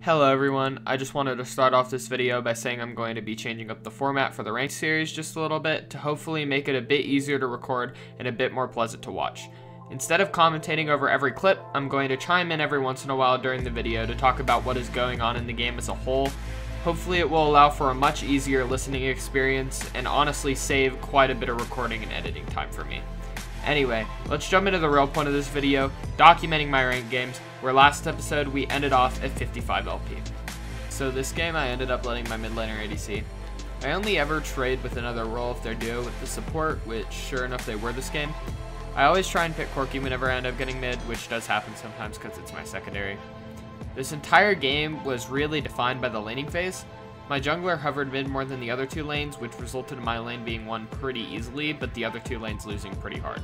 Hello everyone, I just wanted to start off this video by saying I'm going to be changing up the format for the ranked series just a little bit to hopefully make it a bit easier to record and a bit more pleasant to watch. Instead of commentating over every clip, I'm going to chime in every once in a while during the video to talk about what is going on in the game as a whole. Hopefully it will allow for a much easier listening experience and honestly save quite a bit of recording and editing time for me. Anyway, let's jump into the real point of this video, documenting my ranked games, where last episode we ended off at 55 LP. So this game I ended up letting my mid laner ADC. I only ever trade with another role if they're duo with the support, which sure enough they were this game. I always try and pick Corki whenever I end up getting mid, which does happen sometimes because it's my secondary. This entire game was really defined by the laning phase. My jungler hovered mid more than the other two lanes, which resulted in my lane being won pretty easily, but the other two lanes losing pretty hard.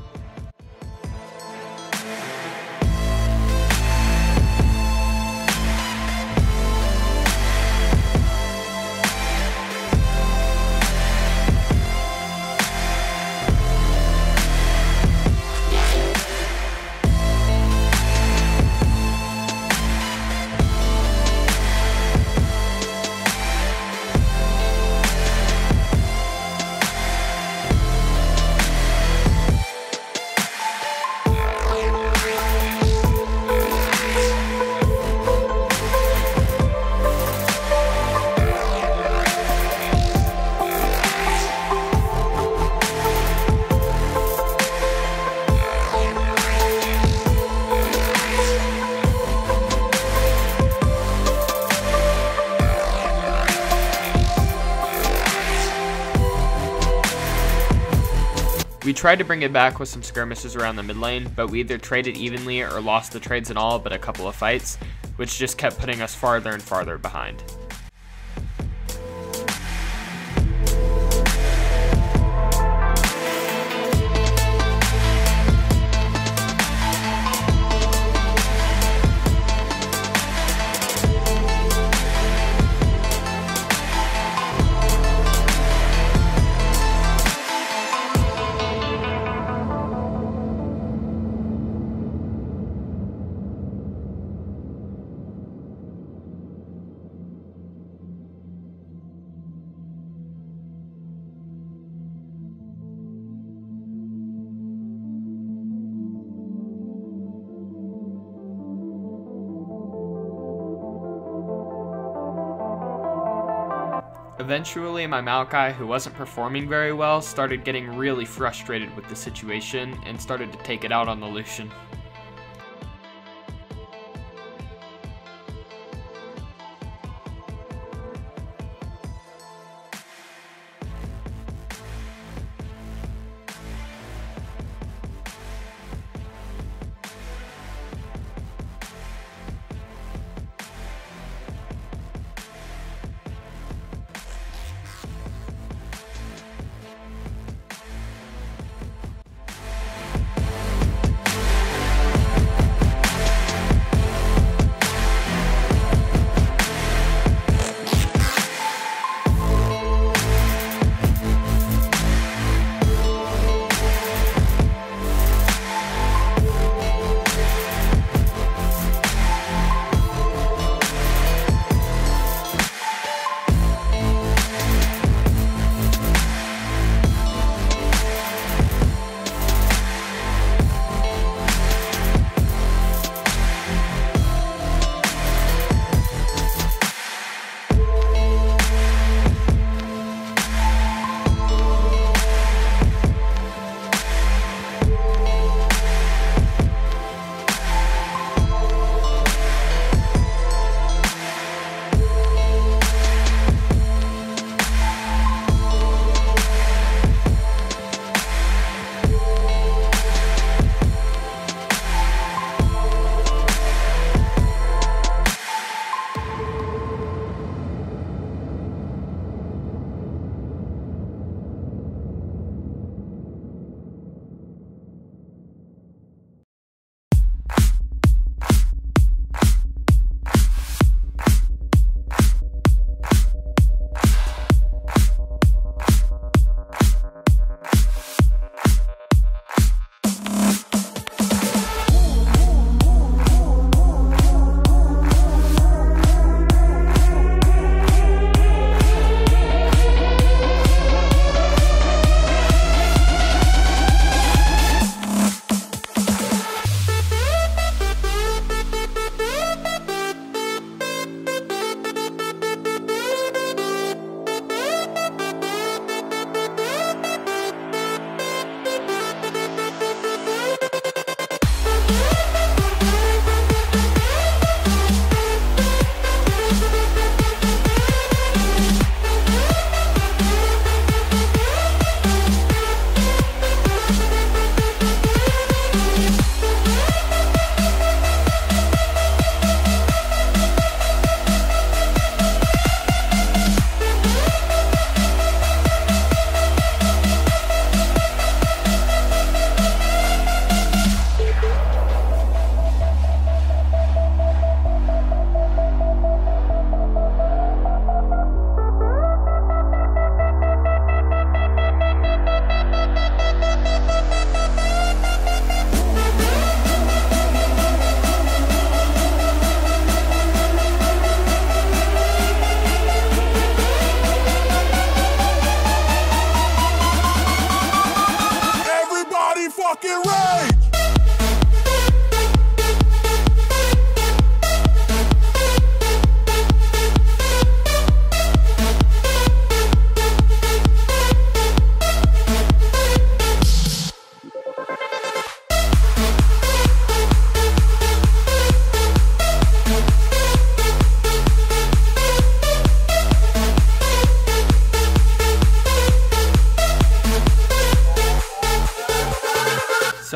We tried to bring it back with some skirmishes around the mid lane, but we either traded evenly or lost the trades and all but a couple of fights, which just kept putting us farther and farther behind. Eventually, my Maokai, who wasn't performing very well, started getting really frustrated with the situation and started to take it out on the Lucian.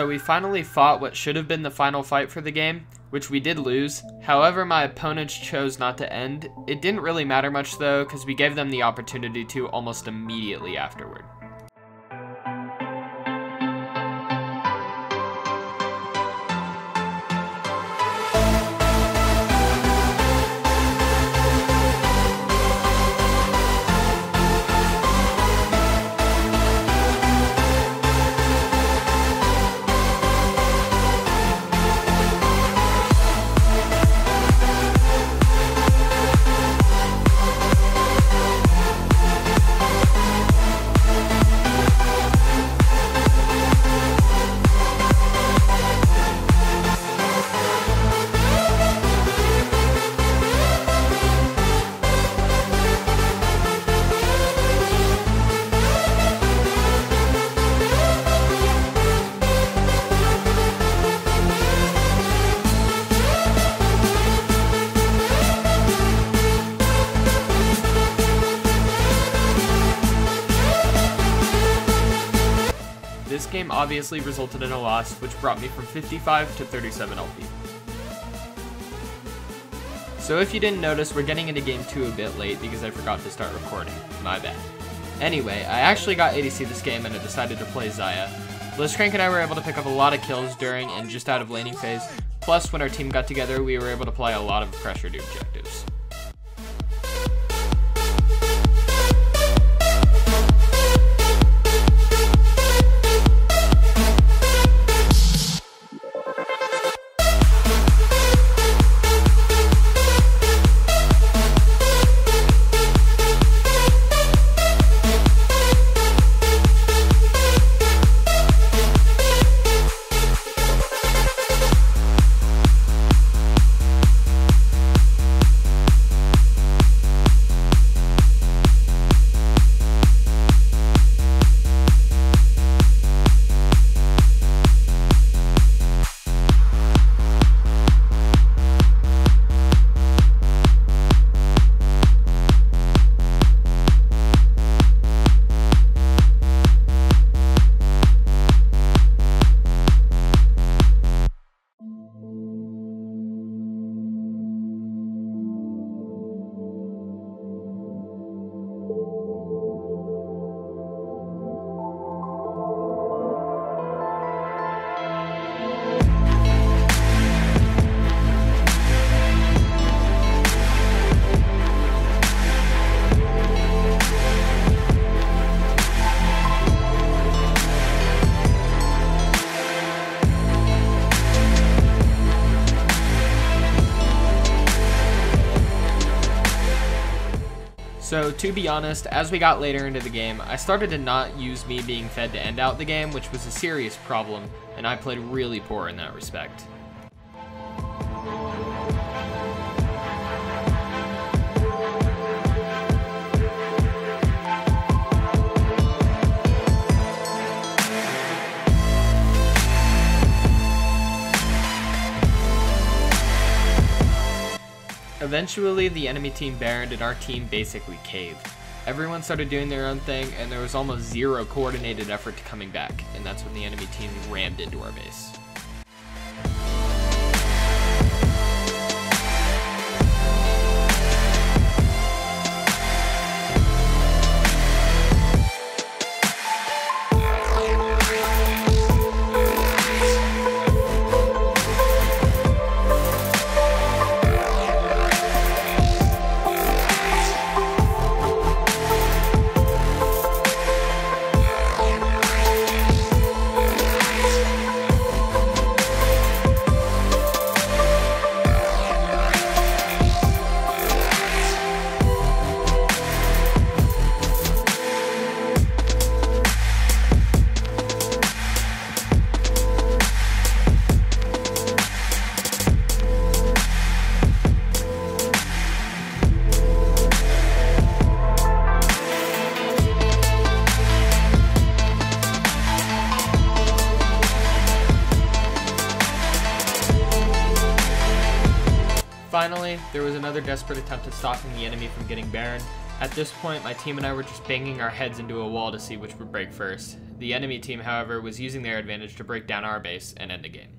So we finally fought what should have been the final fight for the game, which we did lose. However, my opponents chose not to end. It didn't really matter much though, because we gave them the opportunity to almost immediately afterward. This game obviously resulted in a loss, which brought me from 55 to 37 LP. So if you didn't notice, we're getting into game 2 a bit late because I forgot to start recording. My bad. Anyway, I actually got ADC this game and I decided to play Xayah. Blitzcrank and I were able to pick up a lot of kills during and just out of laning phase, plus when our team got together we were able to apply a lot of pressure to objectives. So to be honest, as we got later into the game, I started to not use me being fed to end out the game, which was a serious problem, and I played really poor in that respect. Eventually, the enemy team baroned and our team basically caved. Everyone started doing their own thing, and there was almost zero coordinated effort to coming back, and that's when the enemy team rammed into our base. Finally, there was another desperate attempt at stopping the enemy from getting Baron, At this point, my team and I were just banging our heads into a wall to see which would break first. The enemy team, however, was using their advantage to break down our base and end the game.